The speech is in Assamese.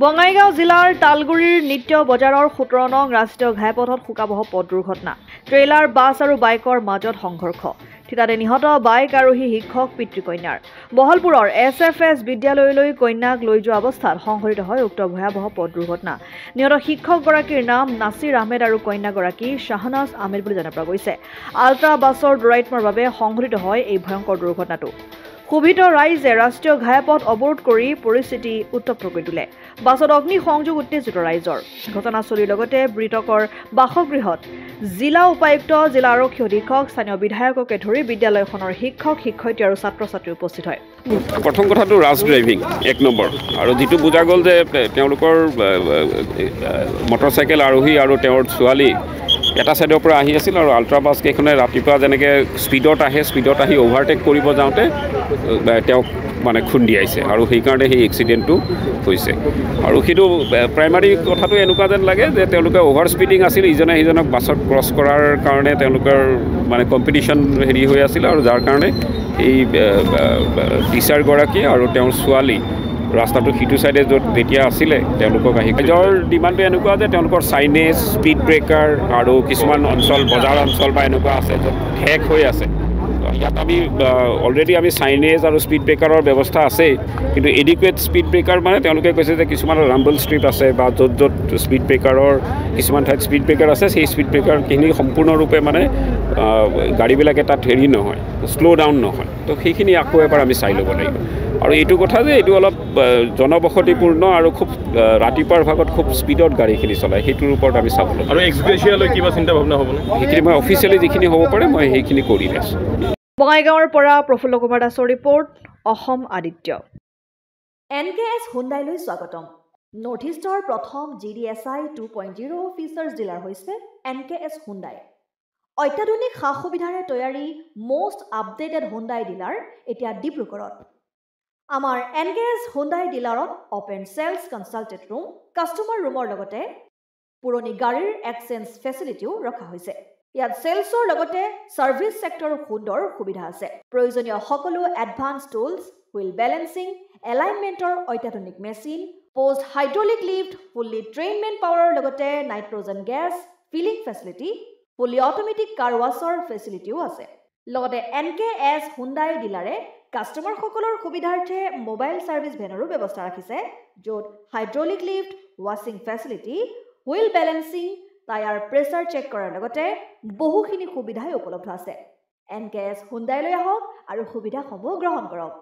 বঙাইগাঁও জিলাৰ তালগুৰিৰ নিত্য বজাৰৰ 17 নং ৰাষ্ট্ৰীয় ঘাইপথত শোকাবহ পথ দুৰ্ঘটনা। ট্ৰেইলাৰ বাছ আৰু বাইকৰ মাজত সংঘৰ্ষ। থিতাতে নিহত বাইক আৰোহী শিক্ষক পিতৃকন্যাৰ। বহলপুৰৰ SFS বিদ্যালয়লৈ কন্যাক লৈ যোৱা অৱস্থাত সংঘটিত হয় উক্ত ভয়াবহ পথ দুৰ্ঘটনা। নিহত শিক্ষকগৰাকীৰ নাম নাছিৰ আহমেদ আৰু কন্যাগৰাকী শাহনাজ আহমেদ বুলি জনা পোৱা গৈছে। আল্ট্ৰা বাছৰ দৌৰাত্মৰ বাবে সংঘটিত হয় এই ভয়ংকৰ দুৰ্ঘটনাটো। ক্ষোভিত ৰাইজে ৰাষ্ট্ৰীয় ঘাইপথ অৱৰোধ কৰি পৰিস্থিতি উত্তপ্ত কৰি তোলে। বাছত অগ্নি সংযোগ উত্তেজিত ৰাইজৰ। ঘটনাস্থলীৰ লগতে মৃতকৰ বাসগৃহত জিলা উপায়ুক্ত, জিলা আৰক্ষী অধীক্ষক, স্থানীয় বিধায়ককে ধৰি বিদ্যালয়খনৰ শিক্ষক, শিক্ষয়িত্ৰী আৰু ছাত্ৰ-ছাত্ৰী উপস্থিত হয়। প্ৰথম কথাটো ৰাছ ড্ৰাইভিং 1 নম্বৰ, আৰু যিটো বুজা গ'ল যে তেওঁলোকৰ মটৰচাইকেল আৰোহী আৰু তেওঁৰ ছোৱালী এটা ছাইডৰ পৰা আহি আছিল আৰু আল্ট্ৰা বাছ কেইখনে ৰাতিপুৱা যেনেকৈ স্পীডত আহি অভাৰটেক কৰিব যাওঁতে তেওঁক মানে খুন্দিয়াইছে আৰু সেইকাৰণে সেই এক্সিডেণ্টটো হৈছে। আৰু সেইটো প্ৰাইমাৰী কথাটো এনেকুৱা যেন লাগে যে তেওঁলোকে অভাৰ স্পীডিং আছিল, ইজনে সিজনক বাছত ক্ৰছ কৰাৰ কাৰণে তেওঁলোকৰ মানে কম্পিটিশ্যন হেৰি হৈ আছিল, আৰু যাৰ কাৰণে এই টিচাৰগৰাকী আৰু তেওঁৰ ছোৱালী ৰাস্তাটো সিটো ছাইডে য'ত তেতিয়া আছিলে তেওঁলোকক আহি ৰাইজৰ ডিমাণ্ডটো এনেকুৱা যে তেওঁলোকৰ চাইনেজ, স্পীড ব্ৰেকাৰ আৰু কিছুমান অঞ্চল বজাৰ অঞ্চল বা এনেকুৱা আছে য'ত শেষ হৈ আছে। ইয়াত আমি অলৰেডি আমি চাইনেজ আৰু স্পীড ব্ৰেকাৰৰ ব্যৱস্থা আছে, কিন্তু এডিকুৱেট স্পীড ব্ৰেকাৰ মানে তেওঁলোকে কৈছে যে কিছুমান ৰাম্বল ষ্ট্ৰীট আছে বা য'ত স্পীড ব্ৰেকাৰৰ কিছুমান ঠাইত স্পীড ব্ৰেকাৰ আছে, সেই স্পীড ব্ৰেকাৰখিনি সম্পূৰ্ণৰূপে মানে গাড়ীবিলাকে তাত হেৰি নহয়, শ্ল' ডাউন নহয়। তো সেইখিনি আকৌ এবাৰ আমি চাই ল'ব লাগিব। আৰু এইটো কথা যে এইটো অলপ জনবসতিপূৰ্ণ আৰু খুব ৰাতিপুৱাৰ ভাগত খুব স্পীডত গাড়ীখিনি চলায়, সেইটোৰ ওপৰত আমি চাব লাগিব। আৰু এক্সগ্ৰেচিয়ালৈ কিবা চিন্তা ভাৱনা হ'বনে? সেইখিনি মই অফিচিয়েলি যিখিনি হ'ব পাৰে মই সেইখিনি কৰি আছোঁ। বঙাইগাঁৱৰ পৰা প্ৰফুল্ল কুমাৰ দাসৰ ৰিপৰ্ট, অসম আদিত্য। NKS হুণ্ডাইলৈ স্বাগতম। নৰ্থ ইষ্টৰ প্ৰথম GDSI 2.0 ফিচাৰ্ছ ডিলাৰ হৈছে NKS হুণ্ডাই। অত্যাধুনিক সা সুবিধাৰে তৈয়াৰী মষ্ট আপডেটেড হুণ্ডাই ডিলাৰ এতিয়া ডিব্ৰুগড়ত। আমাৰ NKS হুণ্ডাই ডিলাৰত open sales consulted room, customer ৰুমৰ লগতে পুৰণি গাড়ীৰ এক্সচেঞ্জ ফেচিলিটিও ৰখা হৈছে। ইয়াত চেলছৰ লগতে ছাৰ্ভিচ ছেক্টৰৰ সুন্দৰ সুবিধা আছে। প্ৰয়োজনীয় সকলো এডভান্স টুলছ, হুইল বেলেন্সিং, এলাইনমেণ্টৰ অত্যাধুনিক machine, post hydraulic lift, fully trained man পাৱাৰৰ লগতে nitrogen gas filling facility, fully automatic car washer ফেচিলিটিও আছে। লগতে NKS হুণ্ডাই ডিলাৰে কাষ্টমাৰসকলৰ সুবিধাৰ্থে মোবাইল ছাৰ্ভিচ ভেনৰো ব্যৱস্থা ৰাখিছে, য'ত হাইড্ৰলিক লিফ্ট, ৱাছিং facility, wheel balancing, tyre pressure check কৰাৰ লগতে বহুখিনি সুবিধাই উপলব্ধ আছে। NKS হুণ্ডাইলৈ আহক আৰু সুবিধাসমূহ গ্ৰহণ কৰক।